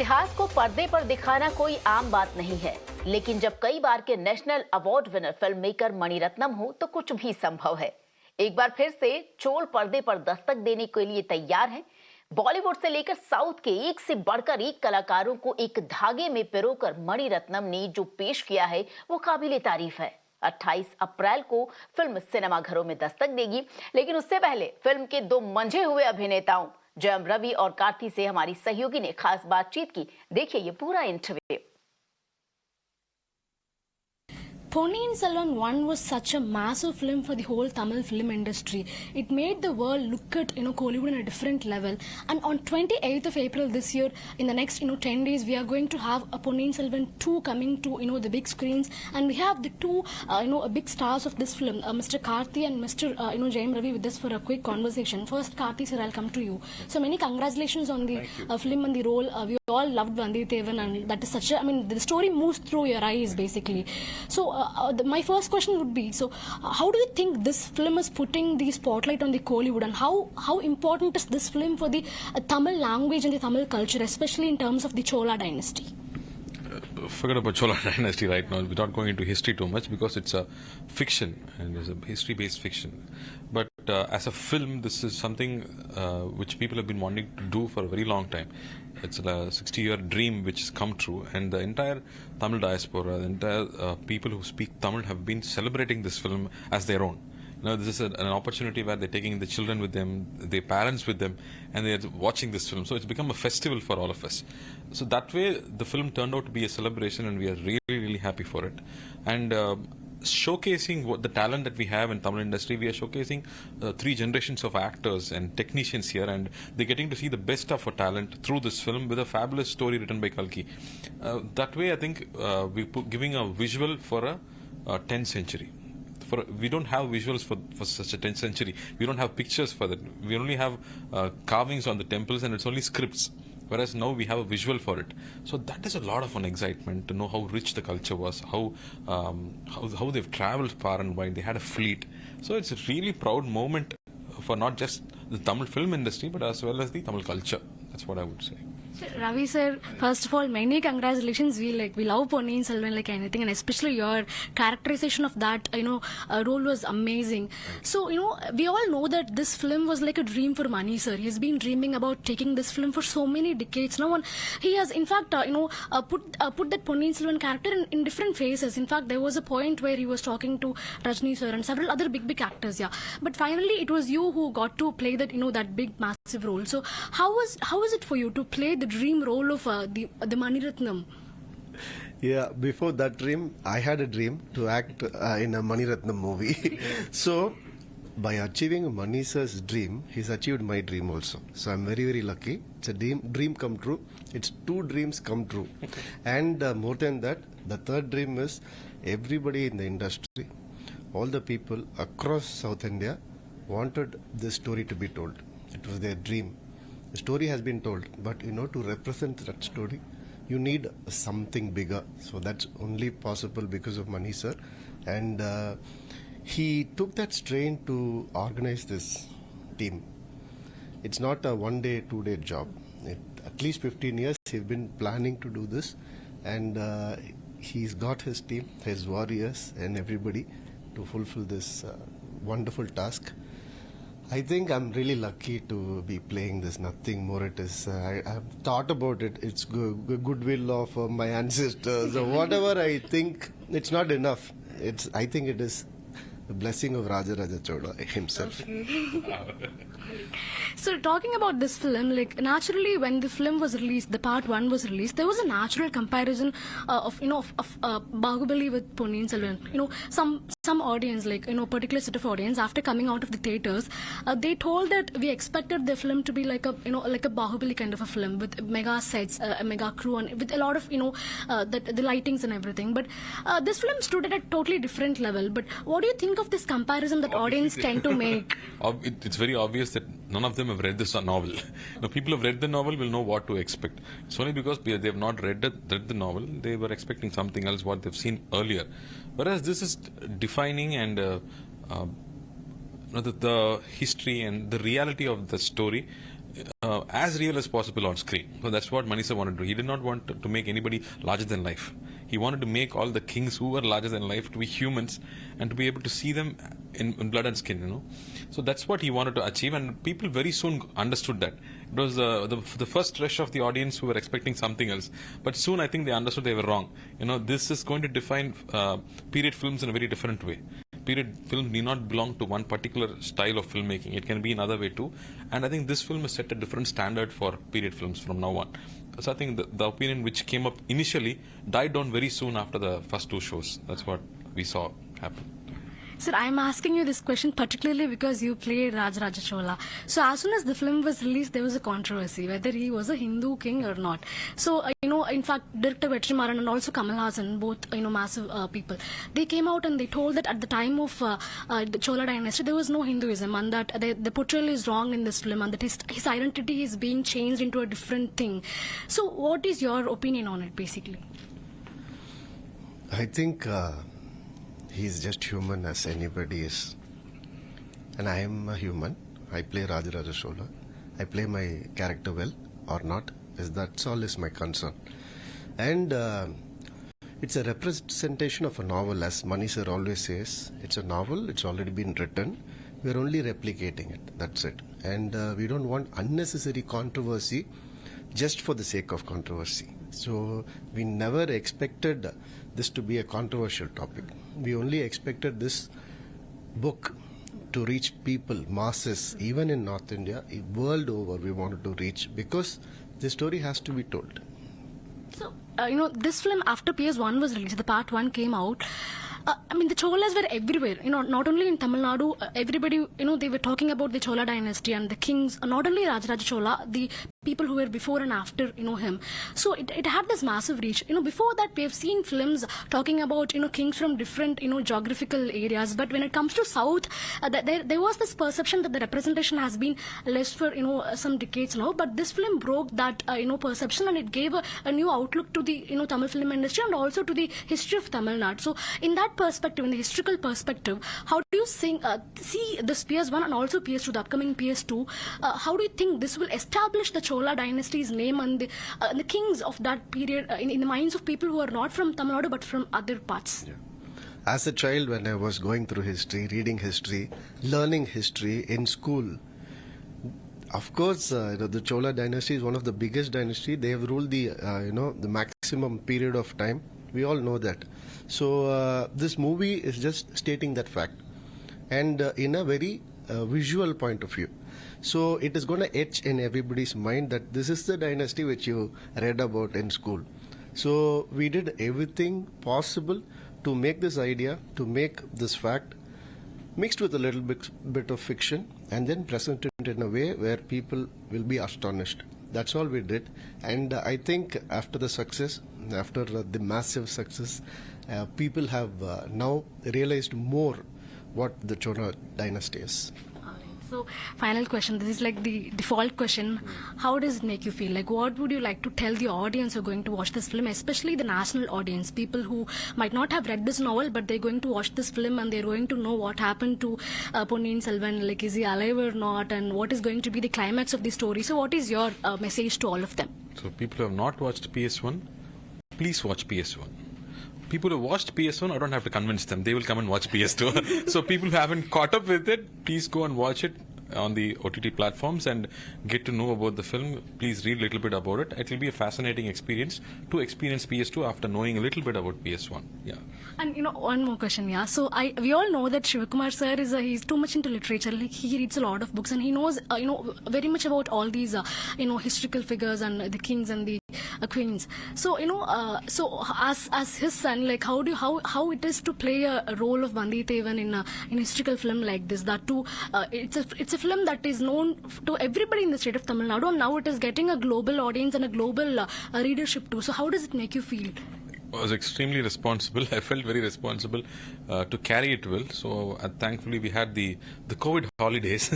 इतिहास को पर्दे पर दिखाना कोई आम बात नहीं है, लेकिन जब कई बार के national award winner film maker Maniratnam हो तो कुछ भी संभव है। एक बार फिर से चोल पर्दे पर दस्तक देने के लिए तैयार हैं। बॉलीवुड से लेकर साउथ के एक से बढ़कर एक कलाकारों को एक धागे में पिरोकर मणिरत्नम ने जो पेश किया है वो काबिले तारीफ है। 28 अप्रैल को फिल्म सिनेमाघरों में दस्तक देगी, लेकिन उससे पहले फिल्म के दो मंझे हुए अभिनेताओं जयम रवि और कार्थी से हमारी सहयोगी ने खास बातचीत की। देखिए ये पूरा interview. Ponniyin Selvan 1 was such a massive film for the whole Tamil film industry. It made the world look at Kollywood on a different level. And on 28th of April this year, in the next 10 days, we are going to have a Ponniyin Selvan 2 coming to the big screens, and we have the two big stars of this film, Mr. Karthi and Mr. Jayam Ravi, with us for a quick conversation. First, Karthi sir, I'll come to you. So many congratulations on the film and the role. We all loved Vande Tevan, and that is such a, the story moves through your eyes basically. So my first question would be, so how do you think this film is putting the spotlight on the Kollywood, and how important is this film for the Tamil language and the Tamil culture, especially in terms of the Chola dynasty? Forget about Chola dynasty right now. We're not going into history too much because it's a fiction and it's a history-based fiction. But as a film, this is something which people have been wanting to do for a very long time. It's a 60-year dream which has come true, and the entire Tamil diaspora, the entire people who speak Tamil have been celebrating this film as their own. This is an opportunity where they're taking the children with them, their parents with them, and they're watching this film. So it's become a festival for all of us. So that way, the film turned out to be a celebration, and we are really, really happy for it. And showcasing the talent that we have in Tamil industry, we are showcasing 3 generations of actors and technicians here, and they're getting to see the best of our talent through this film with a fabulous story written by Kalki. That way, I think we're giving a visual for a 10th century. We don't have visuals for such a 10th century. We don't have pictures for that. We only have carvings on the temples, and it's only scripts. Whereas now we have a visual for it. So that is a lot of fun excitement to know how rich the culture was, how they've traveled far and wide. They had a fleet. So it's a really proud moment for not just the Tamil film industry, but as well as the Tamil culture. That's what I would say. Ravi sir, first of all, many congratulations. We love Pooniyin Selvan like anything, and especially your characterization of that role was amazing. So we all know that this film was like a dream for Mani sir. He's been dreaming about taking this film for so many decades now, and he has in fact put that Ponniyin Selvan character in different phases. In fact, there was a point where he was talking to Rajni sir and several other big actors. Yeah, but finally it was you who got to play that that big massive role. So how was it for you to play the dream role of the Mani-Ratnam? Yeah, before that dream, I had a dream to act in a Mani-Ratnam movie. So, by achieving Mani sir's dream, he's achieved my dream also. So, I'm very, very lucky. It's a dream come true. It's 2 dreams come true. And more than that, the third dream is everybody in the industry, all the people across South India wanted this story to be told. It was their dream. The story has been told, but to represent that story, you need something bigger. So that's only possible because of Mani sir. And he took that strain to organize this team. It's not a 1-day, 2-day job. At least 15 years he's been planning to do this, and he's got his team, his warriors and everybody to fulfill this wonderful task. I think I'm really lucky to be playing this. Nothing more it is. I've thought about it. It's goodwill of my ancestors or whatever. I think it's not enough. I think it is the blessing of Rajaraja Chola himself. Okay. So talking about this film, naturally when the film was released, the part 1 was released, there was a natural comparison of Bahubali with Pooniyin Selvan. Some audience, particular set of audience, after coming out of the theaters, they told that we expected the film to be like a Bahubali kind of a film with mega sets, a mega crew, and with a lot of the lightings and everything. But this film stood at a totally different level. But what do you think of this comparison that audience tend to make? It's very obvious that none of them have read this novel. People who have read the novel will know what to expect. It's only because they have not read the novel, they were expecting something else what they've seen earlier. Whereas this is defining and the history and the reality of the story as real as possible on screen. So that's what Manisa wanted to do. He did not want to make anybody larger than life. He wanted to make all the kings who were larger than life to be humans and to be able to see them in blood and skin, you know. So that's what he wanted to achieve, and people very soon understood that. It was the first rush of the audience who were expecting something else, but soon I think they understood they were wrong. You know, this is going to define period films in a very different way. Period films need not belong to one particular style of filmmaking. It can be another way too. And I think this film has set a different standard for period films from now on. So I think the opinion which came up initially died down very soon after the first two shows. That's what we saw happen. Sir, I'm asking you this question particularly because you played Rajaraja Chola. So as soon as the film was released, there was a controversy whether he was a Hindu king or not. So, in fact, Director Vetrimaran and also Kamal Haasan, both, massive people, they came out and they told that at the time of the Chola dynasty, there was no Hinduism, and that the portrayal is wrong in this film, and that his identity is being changed into a different thing. So what is your opinion on it, basically? I think he's just human as anybody is. And I am a human. I play Rajaraja Chola. I play my character well or not. That's all is my concern. And it's a representation of a novel, as Mani sir always says. It's a novel. It's already been written. We're only replicating it. That's it. And we don't want unnecessary controversy just for the sake of controversy. So we never expected this to be a controversial topic. We only expected this book to reach people, masses, even in North India, world over we wanted to reach, because the story has to be told. So, this film after PS1 was released, the part 1 came out. The Cholas were everywhere, not only in Tamil Nadu, everybody, they were talking about the Chola dynasty and the kings, not only Rajaraja Chola, the people who were before and after, him. So it had this massive reach. Before that, we have seen films talking about, kings from different, geographical areas. But when it comes to South, there was this perception that the representation has been less for, some decades now. But this film broke that, perception, and it gave a new outlook to the, Tamil film industry and also to the history of Tamil Nadu. So in that perspective, in the historical perspective, how do you see this PS1 and also PS2, the upcoming PS2, how do you think this will establish the Chola dynasty's name and the kings of that period in the minds of people who are not from Tamil Nadu but from other parts? Yeah. As a child, when I was going through history, reading history, learning history in school, of course, the Chola dynasty is one of the biggest dynasty. They have ruled the the maximum period of time. We all know that. So this movie is just stating that fact, and in a very visual point of view. So it is going to etch in everybody's mind that this is the dynasty which you read about in school. So we did everything possible to make this idea, to make this fact mixed with a little bit of fiction, and then present it in a way where people will be astonished. That's all we did. And I think after the success, after the massive success, people have now realized more what the Chola dynasty is. So, final question. This is like the default question. How does it make you feel? Like, what would you like to tell the audience who are going to watch this film, especially the national audience, people who might not have read this novel, but they're going to watch this film and they're going to know what happened to Pooniyin Selvan, like, is he alive or not, and what is going to be the climax of the story. So, what is your message to all of them? So, people who have not watched PS1, please watch PS1. People who watched PS1, I don't have to convince them. They will come and watch PS2. So people who haven't caught up with it, please go and watch it on the OTT platforms and get to know about the film. Please read a little bit about it. It will be a fascinating experience to experience PS2 after knowing a little bit about PS1. Yeah. And one more question, yeah. So we all know that Shivakumar sir he's too much into literature. Like, he reads a lot of books and he knows very much about all these historical figures and the kings and the queens. So so as his son, like, how it is to play a role of Vandiyathevan in a historical film like this. That too, it's a film that is known to everybody in the state of Tamil Nadu, and now it is getting a global audience and a global readership too. So how does it make you feel? I was extremely responsible. I felt very responsible to carry it well. So thankfully we had the COVID holidays.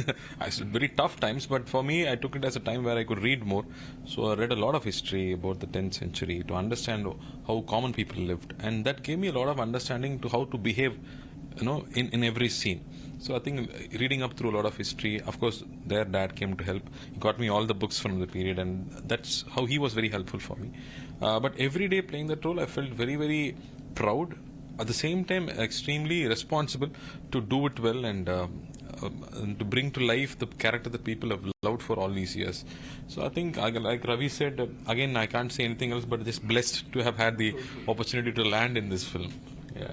Very tough times, but for me I took it as a time where I could read more. So I read a lot of history about the 10th century to understand how common people lived, and that gave me a lot of understanding to how to behave in every scene. So I think reading up through a lot of history, of course, their dad came to help. He got me all the books from the period, and that's how he was very helpful for me. But every day playing that role, I felt very, very proud. At the same time, extremely responsible to do it well and to bring to life the character that people have loved for all these years. So I think, like Ravi said, again, I can't say anything else but just blessed to have had the opportunity to land in this film. Yeah.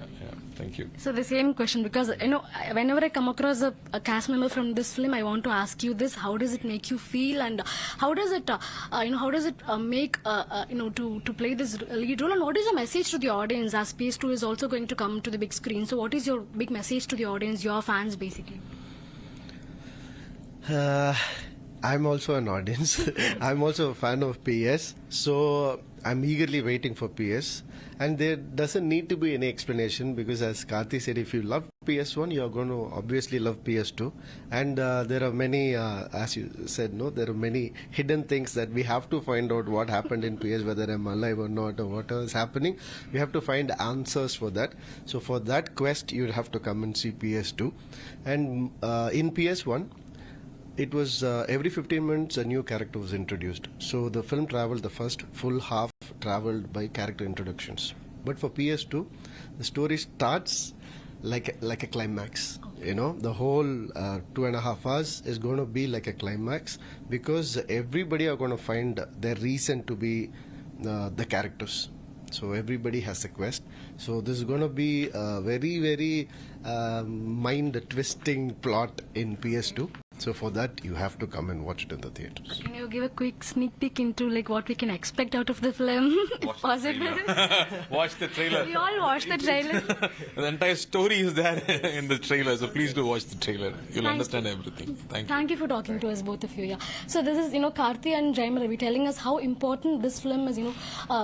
Thank you. So the same question, because whenever I come across a cast member from this film, I want to ask you this: how does it make you feel, and how does it, how does it make to play this lead role, and what is your message to the audience as PS2 is also going to come to the big screen? So what is your big message to the audience, your fans, basically? I'm also an audience. I'm also a fan of PS, so I'm eagerly waiting for PS. And there doesn't need to be any explanation, because as Karthi said, if you love PS1, you're going to obviously love PS2. And there are many, as you said, there are many hidden things that we have to find out what happened in PS, whether I'm alive or not, or what is happening. We have to find answers for that. So for that quest, you'd have to come and see PS2. And in PS1, it was every 15 minutes a new character was introduced. So the film traveled, the first full half traveled by character introductions. But for PS2, the story starts like a climax. The whole 2.5 hours is going to be like a climax, because everybody are going to find their reason to be the characters. So everybody has a quest. So this is going to be a very, very mind-twisting plot in PS2. So for that, you have to come and watch it in the theaters. Can you give a quick sneak peek into what we can expect out of the film? Watch Possible? Watch the trailer. We all watched the trailer. The entire story is there in the trailer, so please do watch the trailer. You'll understand everything. Thank you for talking to us, both of you. Yeah. So this is, Karthi and Jayam Ravi telling us how important this film is,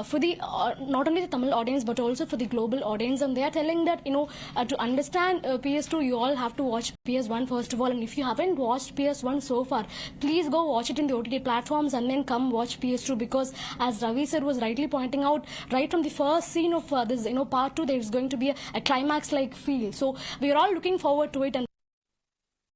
for the not only the Tamil audience but also for the global audience. And they are telling that, to understand PS2, you all have to watch PS1 first of all. And if you haven't watched PS1 so far, please go watch it in the OTT platforms and then come watch PS2, because as Ravi said, was rightly pointing out, right from the first scene of this, part 2, there is going to be a climax-like feel. So we are all looking forward to it. And